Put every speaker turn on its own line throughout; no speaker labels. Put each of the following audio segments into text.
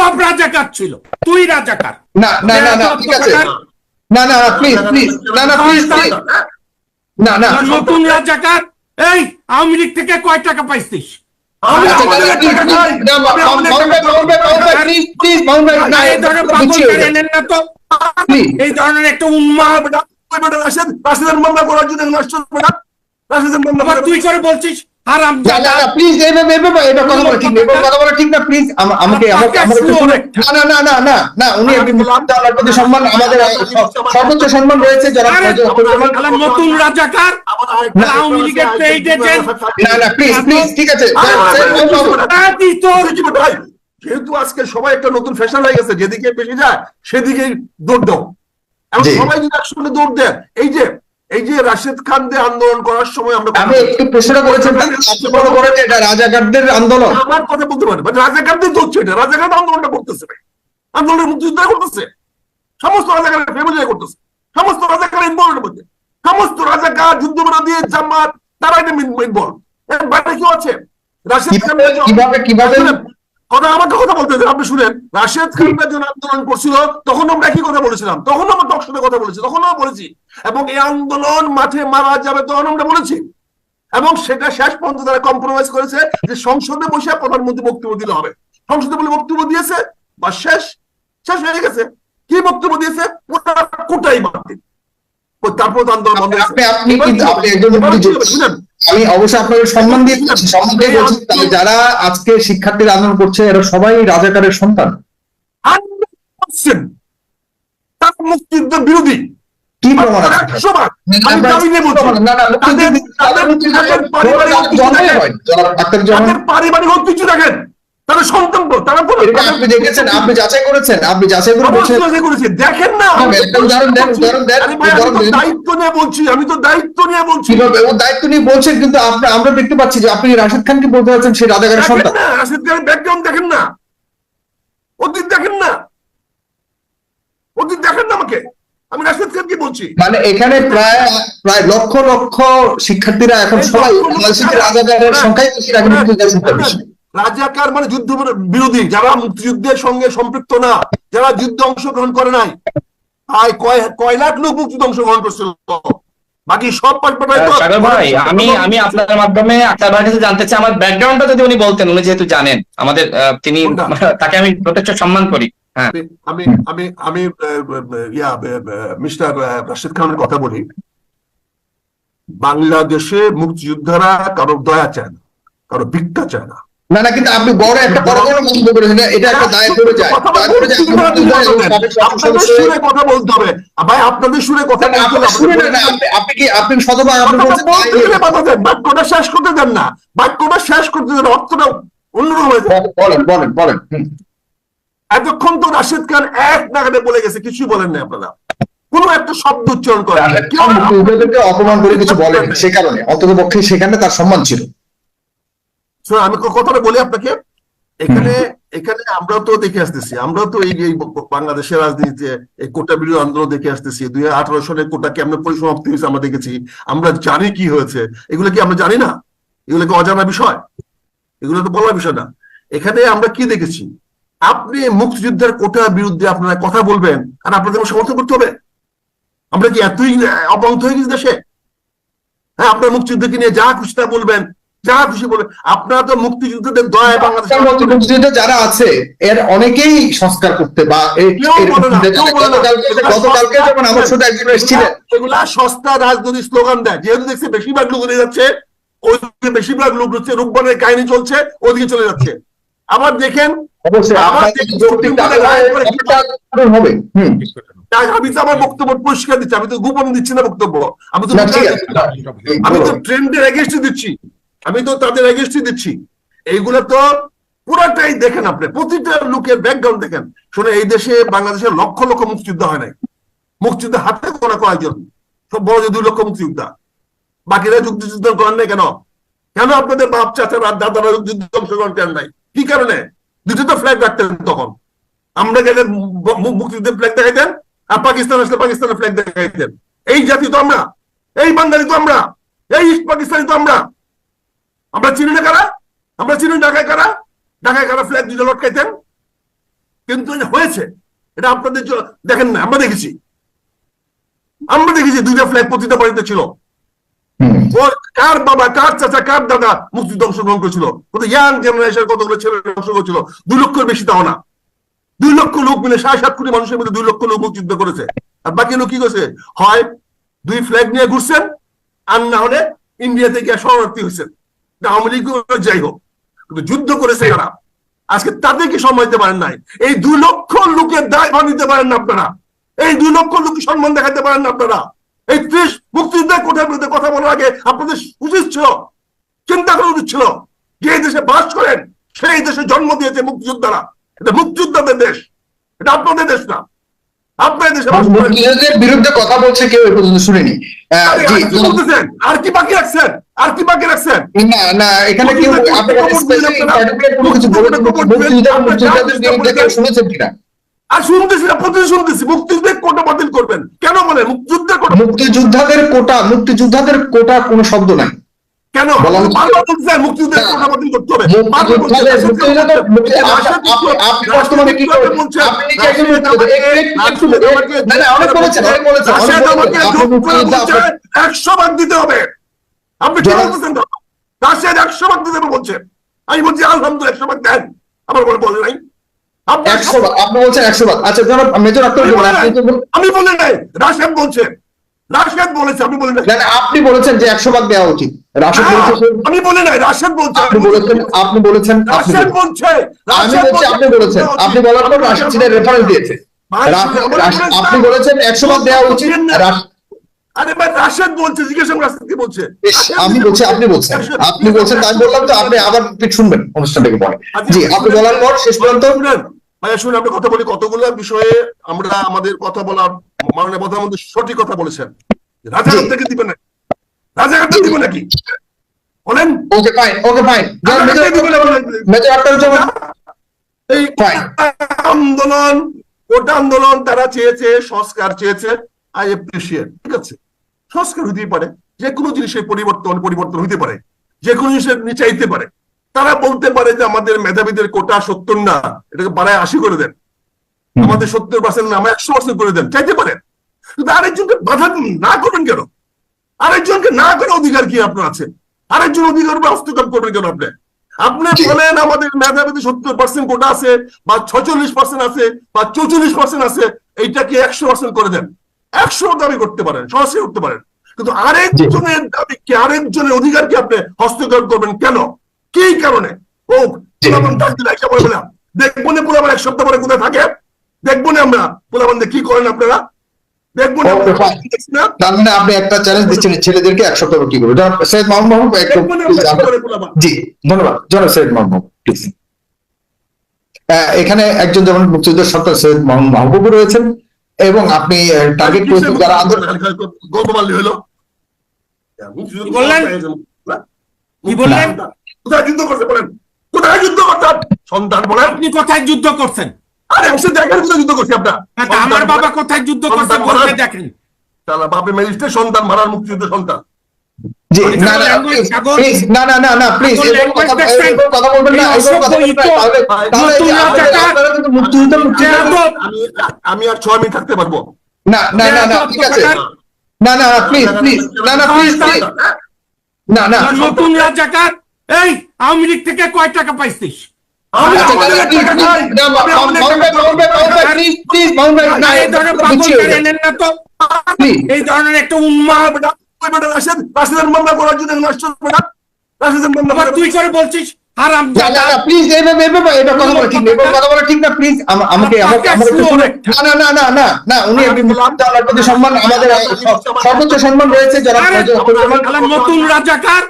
সব রাজাকার ছিল, তুই রাজাকার।
না না না না ঠিক আছে, না না প্লিজ প্লিজ, না না প্লিজ প্লিজ, না না
নতুন রাজাকার। এই আওয়ামী লীগ থেকে কয় টাকা পাইছিস? এই ধরনের একটা উন্মাদ
মামলা করার জন্য
তুই করে বলছিস হারাম।
প্লিজ এটা কথা বলা ঠিক, কথা বলা ঠিক না, প্লিজ আমাকে না না না না না উনি প্রতি সম্মান, আমাদের সর্বোচ্চ সম্মান রয়েছে যারা
নতুন রাজাকার আওয়ামী লীগের ট্রেড এজেন্ট।
না না প্লিজ প্লিজ ঠিক আছে।
যেহেতু আজকে সবাই একটা নতুন ফ্যাশন হয়ে গেছে, যেদিকে বেশি যায় সেদিকে দৌড় দাও, এবং সবাই যদি একসঙ্গে দৌড় দেয়। এই যে রাশেদ খান দিয়ে আন্দোলন করার সময় আমরা
একটু প্রশ্ন করেছেন এটা রাজাকারদের আন্দোলন,
আমার কথা বলতে পারে রাজাকারদের দৌড়ছে, এটা রাজাকার আন্দোলনটা করতেছে, আন্দোলনের মুক্তিযোদ্ধা করতেছে, সমস্ত রাজাকারের ফ্যামিলি করতেছে, সমস্ত রাজাকার ইনভলভের মধ্যে, সমস্ত রাজাকার যুদ্ধবিরোধী জামাত তারা এটা ইনভলভ। বাইরে কেউ আছে? রাশেদ খান
কিভাবে
কথা, আমাকে কথা বলতে দেন, আপনি শুনেন। রাশেদ খানরা যখন আন্দোলন করছিল তখন আমরা একই কথা বলেছিলাম, তখন আমরা টকশোতে কথা বলেছি, তখন আমরা বলেছি, এবং এই আন্দোলন মাঠে মারা যাবে তখন আমরা বলেছি, এবং সেটা শেষ পর্যন্ত তারা কম্প্রোমাইজ করেছে যে সংসদে বসে প্রধানমন্ত্রী বক্তব্য দিলে হবে। সংসদে বলে বক্তব্য দিয়েছে বা শেষ হয়ে গেছে। কি বক্তব্য দিয়েছে? কোটাই বাতিল, তারপর আন্দোলন বন্ধ হয়েছে।
আমি অবশ্যই আপনাকে সম্মান দিয়ে বলছি, যারা আজকে শিক্ষার্থীরা আন্দোলন করছে এরা সবাই রাজাকারের সন্তান,
তার মুক্তিযুদ্ধ বিরোধী।
কি প্রমাণ আছে?
পারিবারিক ঐতিহ্য দেখেন, তারা সন্তান, তারা
আপনি দেখেছেন, আপনি যাচাই করেছেন, আপনি যাচাই
করেছেন, দেখেন না। দায়িত্ব নিয়ে বলছি, আমি তো দায়িত্ব নিয়ে বলছি,
দায়িত্ব নিয়ে বলছেন, কিন্তু আমরা দেখতে পাচ্ছি যে আপনি রাশেদ খানকে বলতে পারছেন সেই রাজাকারের সন্তান।
রাশেদ খানের ব্যাকগ্রাউন্ড দেখেন না, অতীত দেখেন না, অতীত দেখেন না আমাকে, আমি রাশেদ খানকে বলছি।
মানে এখানে প্রায় লক্ষ লক্ষ শিক্ষার্থীরা এখন সবাই রাজাকারের সংখ্যাই বেশি।
রাজাকার মানে যুদ্ধ বিরোধী, যারা মুক্তিযুদ্ধের সঙ্গে সম্পৃক্ত না, যারা যুদ্ধে অংশগ্রহণ করে নাই। কয় লাখ লোক মুক্তিযুদ্ধে অংশগ্রহণ করছিল, বাকি সব
ভাই আমি আপনার মাধ্যমে আক্তার ভাইয়ের কাছে জানতে চাই, আমার ব্যাকগ্রাউন্ডটা যদি উনি বলতেন, উনি যেহেতু জানেন আমাদের, তিনি তাকে আমি যথেষ্ট সম্মান করি। হ্যাঁ,
আমি মিস্টার রাশেদ খানের কথা বলি। বাংলাদেশে মুক্তিযোদ্ধারা কারো দয়া চায় না, কারো ভিক্ষা চায় না।
না না, কিন্তু আপনি বড় একটা মন্তব্য করেছেন, এটা একটা দায় পড়ে যায়।
আপনাদের সুরে কথা বলতে হবে ভাই, আপনাদের সুরে কথা
আপনি শতভাগ
বাক্যটা শেষ করতে দেন না, বাক্যটা শেষ করতে দেন, অর্থটা অন্যরকম হয়ে যায়।
বলেন।
এতক্ষণ তো রাশেদ খান এক নাগাদে বলে গেছে, কিছুই বলেন না আপনারা, কোন একটা শব্দ উচ্চারণ করেন,
অপমান করে কিছু বলেন, সে কারণে অন্ততপক্ষে সেখানে তার সম্মান ছিল।
আমি কথাটা বলি আপনাকে, এখানে আমরা তো দেখে আসতেছি, আমরা তো এই বাংলাদেশের রাজনীতিতে এই কোটা বিরোধী আন্দোলন দেখে আসতেছি। 2018 সালে কোটা কেমন পরিসমাপ্তি হয়েছে আমরা দেখেছি, আমরা জানি কি হয়েছে। এগুলো কি আমরা জানি না? এগুলো কি অজানা বিষয়? এগুলো তো বলার বিষয় না। এখানে আমরা কি দেখেছি, আপনি মুক্তিযুদ্ধের কোটার বিরুদ্ধে আপনারা কথা বলবেন আর আপনাদের সমর্থন করতে হবে? আমরা কি এতই অবনত হয়ে গেছি দেশে? হ্যাঁ, আপনার মুক্তিযুদ্ধকে নিয়ে যা খুশি তা বলবেন, যা খুশি বলবেন। আপনারা তো মুক্তিযুদ্ধদের দয়া, বাংলাদেশের
মুক্তিযুদ্ধে যারা আছে এর অনেকেই সংস্কার করতে বা গতকালকে যখন আমার সাথে একজন এসেছিলেন,
এগুলা সস্তা রাজনৈতিক স্লোগান দেয়। যেহেতু দেখছে বেশিরভাগ লোক নিয়ে যাচ্ছে, ওইদিকে বেশিরভাগ লোক হচ্ছে রূপবানের কাহিনী চলছে, ওইদিকে চলে যাচ্ছে। আবার দেখেন, আমি তো আমার বক্তব্য পরিষ্কার দিচ্ছি, আমি তো গোপন দিচ্ছি না বক্তব্য, আমি তো ট্রেন্ডের এগেইনস্টে দিচ্ছি, আমি তো তাদের এগেইনস্টে দিচ্ছি। এইগুলো তো পুরাটাই দেখেন, আপনি প্রতিটা লোকের ব্যাকগ্রাউন্ড দেখেন। শুনে, এই দেশে বাংলাদেশের লক্ষ লক্ষ মুক্তিযোদ্ধা হয় নাই, মুক্তিযুদ্ধ হাতে গোনা কয়েকজন, সব বড় 2 লক্ষ মুক্তিযোদ্ধা, বাকিরা যুদ্ধ করেন নাই কেন? কেন আপনাদের বাপ চাচারা দাদারা যুদ্ধ অংশগ্রহণ করেন নাই? কি কারণে? দুটো তো ফ্ল্যাগ রাখতেন তখন, আমরা গেলে মুক্তিযুদ্ধের ফ্ল্যাগ দেখাইতেন, আর পাকিস্তান আসলে পাকিস্তানের ফ্ল্যাগ দেখাইতেন। এই জাতি তো আমরা, এই বাঙালি তো আমরা, এই ইস্ট পাকিস্তানি তো আমরা। আমরা চিনি না কারা? আমরা চিনি ঢাকায় কারা? ঢাকায় কারা ফ্ল্যাগ দুটো লটকাইতেন? কিন্তু এটা হয়েছে, এটা আপনাদের দেখেন না, আমরা দেখেছি দুইটা ফ্ল্যাগ প্রতিটা বাড়িতে ছিল। কার বাবা, কার চাচা, কার দাদা মুক্তিযুদ্ধে অংশগ্রহণ করেছিল, কত ইয়াং জেনারেশন, কতগুলো ছেলে অংশগ্রহণ করেছিল। 2 লক্ষের বেশি তাও না, 2 লক্ষ লোক মিলে 7.5 কোটি মানুষের মধ্যে 2 লক্ষ লোক মুক্তিযুদ্ধ করেছে। আর বাকি লোক কি করেছে? হয় 2 ফ্ল্যাগ নিয়ে ঘুরছেন, আর না হলে ইন্ডিয়া থেকে শরণার্থী হয়েছেন। আওয়ামী লীগ যাই হোক, কিন্তু যুদ্ধ করেছে এরা। আজকে তাদেরকে সম্মান দিতে পারেন নাই। এই 2 লক্ষ লোকের দায় ভাগ নিতে পারেন না আপনারা। এই 2 লক্ষ লোক সম্মান দেখাতে পারেন না আপনারা। এই 30 মুক্তিযুদ্ধের কোটার বিরুদ্ধে কথা বলার আগে আপনাদের উচিত ছিল, চিন্তা করা উচিত ছিল, যে দেশে বাস করেন সেই দেশে জন্ম দিয়েছে মুক্তিযোদ্ধারা। এটা মুক্তিযোদ্ধাদের দেশ, এটা আপনাদের দেশ না। আপনাদের দেশে বাস করেন,
মুক্তিযুদ্ধের বিরুদ্ধে কথা বলছে কেউ এ পর্যন্ত শুনিনি।
আর কি বাকি রাখছেন? আর কি বাকি রাখছেন?
না না, এখানে কেউ আপনারা স্পেসিফিক পার্টিকুলার কোনো কিছু বলেন, মুক্তিযুদ্ধের বিরুদ্ধে কেউ শুনেছেন কিনা?
আর শুনতেছি না, প্রতিদিন শুনতেছি মুক্তিযুদ্ধের কোটা বাতিল করবেন। কেন বলেন মুক্তিযুদ্ধের কোটা?
মুক্তিযোদ্ধাদের কোটা কোনো শব্দ নাই।
কেন বারবার বলছেন মুক্তিযুদ্ধের কোটা বাতিল করতে হবে?
আপনি বর্তমানে কি করেন? আপনি কি একজন মুক্তিযোদ্ধা?
100 ভাগ দিতে হবে। আপনি কি বলতেছেন? রাশিয়ার 100 ভাগ দিতে হবে বলছেন। আমি বলছি আলহামদুলিল্লাহ 100 ভাগ দেন। আমার বলে বলে নাই,
100 ভাগ আপনি বলছেন 100 ভাগ। আচ্ছা যারা মেজর আক্তার,
আমি বলে নাই, রাশিয়ান বলছেন, রাশিয়ান বলেছে, আমি বলে নাই।
আপনি বলেছেন যে 100 ভাগ দেওয়া উচিত।
আমি বলে নাই, রাশিয়ান বলছে।
আপনি বলেছেন
রাশিয়ান বলছে।
আমি বলছি আপনি বলেছেন। আপনি বলার পর রাশিয়ান চীনের রেফারেন্স দিয়েছে। আপনি বলেছেন 100 ভাগ দেওয়া উচিত।
আরে ভাই রাশিয়ান বলছে, জিজ্ঞাসা রাশিয়ান কি বলছে?
আমি বলছি আপনি বলছেন আমি বললাম তো আপনি আবার শুনবেন অনুষ্ঠানটাকে পরে। জি, আপনি বলার পর শেষ পর্যন্ত
ভাইয়া শুনে আমরা কথা বলি। কতগুলো বিষয়ে আমরা আমাদের কথা বলার মাননীয় প্রধানমন্ত্রী সঠিক কথা বলেছেন। রাজাঘাট থেকে দিবেন না, রাজাঘাট থেকে দিবেন নাকি বলেন?
ওকে ফাইন, মেজর আক্তার
এই আন্দোলন, কোটা আন্দোলন তারা চেয়েছে, সংস্কার চেয়েছে। আই অ্যাপ্রিশিয়েট, ঠিক আছে, সংস্কার হইতেই পারে, যে কোনো জিনিসের পরিবর্তন হইতে পারে, যে কোনো জিনিসের চাইতে পারে। তারা বলতে পারে যে আমাদের মেধাবীদের কোটা 70 না, এটাকে বাড়ায় 80 করে দেন, আমাদের 70% না, আমরা 100% করে দেন, চাইতে পারেন। কিন্তু আরেকজনকে বাধা না করবেন কেন? আরেকজনকে না করে অধিকার কি আপনার আছে? আরেকজন অধিকার হস্তক্ষেপ করবেন কেন? আপনি বলেন আমাদের মেধাবীদের 70% কোটা আছে, বা 46% আছে, বা 44% আছে, এইটাকে 100% করে দেন। 100 দাবি করতে পারেন, সহজে করতে পারেন, কিন্তু আরেকজনের দাবিকে, আরেকজনের অধিকারকে আপনি হস্তক্ষেপ করবেন কেন? কি কারণে? ও পোলাপান ডাক দিলে একটা বলে বললাম, দেখবো না পোলাপান 1 সপ্তাহ পরে কোথায় থাকে? দেখবো না আমরা পোলাপান কি করেন আপনারা? দেখবো না।
আপনি একটা চ্যালেঞ্জ দিচ্ছেন ছেলেদেরকে 1 সপ্তাহ কি করবে? সৈয়দ মাহমুদ একটু জি, ধন্যবাদ। জনাব সৈয়দ মাহমুদ প্লিজ। এখানে একজন যেমন মুক্তিযুদ্ধের সরকার সৈয়দ মাহবুব রয়েছেন, এবং আপনি টার্গেট করেছেন যারা আন্দোলন
গল্পবাল্লি হলো।
কি বললেন?
কোথায় যুদ্ধ করছে বলেন? কোথায় যুদ্ধ করতেন? সন্তান বলেন।
আপনি কোথায় যুদ্ধ করছেন?
আরে এসে দেখেন কোথায় যুদ্ধ করছি আপনার।
আমার বাবা কোথায় যুদ্ধ করছে বলতে দেখেন।
তাহলে বাপে ম্যাজিস্ট্রেট, সন্তান মারার মুক্তিযুদ্ধ সন্তান।
জি, না প্লিজ কথা বলবেন না।
আমি আর 6 মিনিট থাকতে পারবো
না, ঠিক আছে, না প্লিজ না
নতুন রাজাকার। এই আওয়ামী লীগ থেকে কয় টাকা পাইছিস? এই ধরনের একটা উন্মাদ
মামলা করার জন্য
তুই করে বলছিস হারাম।
প্লিজ এটা কথা বলা ঠিক না, কথা বলা ঠিক না, প্লিজ আমাকে না উনি প্রতি সম্মান, আমাদের সর্বোচ্চ সম্মান রয়েছে যারা
নতুন রাজাকার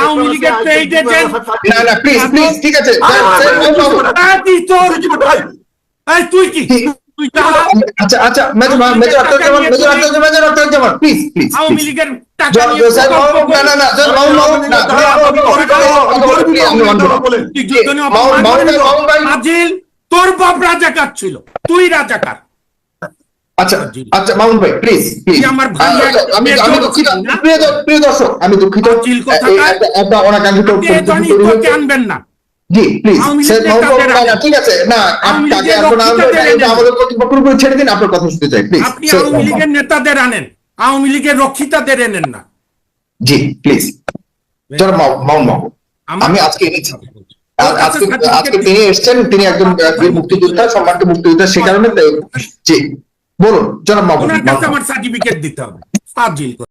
আওয়ামী লীগের ট্রেড এজেন্ট।
না প্লিজ ঠিক আছে।
তুই কি
আচ্ছা মেজর আক্তার জামান প্লিজ
আওয়ামী লীগের তোর বাপ রাজাকার ছিল, তুই রাজাকার।
আচ্ছা মামুন ভাই প্লিজ
আমার ভাই।
আমি দুঃখিত প্রিয় দর্শক, আমি দুঃখিত, একটা অনাকাঙ্ক্ষিত
আনবেন না।
জি প্লিজ
আওয়ামী লীগ নেতাদের আনেন।
ঠিক আছে না
আওয়ামী
আপনাকে
লীগের
এখন
রক্ষিতাদের এনেন।
আমাদের কর্তৃপক্ষের উপরে ছেড়ে দিন, আপনার কথা শুনতে চাই প্লিজ।
আপনি আওয়ামী লীগের নেতাদের আনেন, আওয়ামী লীগের রক্ষিতাদের এনেন না।
জি প্লিজ জনাব মামুন মাহবুব,
আমার
আমি আজকে এনেছি
ওর কাছে
আজকে
certificate
তিনি এসেছেন, তিনি একজন বীর মুক্তিযোদ্ধা, সম্মানিত মুক্তিযোদ্ধা, সে কারণে জি বলুন জনাব মাহবুব।
ওনার কাছে আমার সার্টিফিকেট দিতে হবে ফাজিল।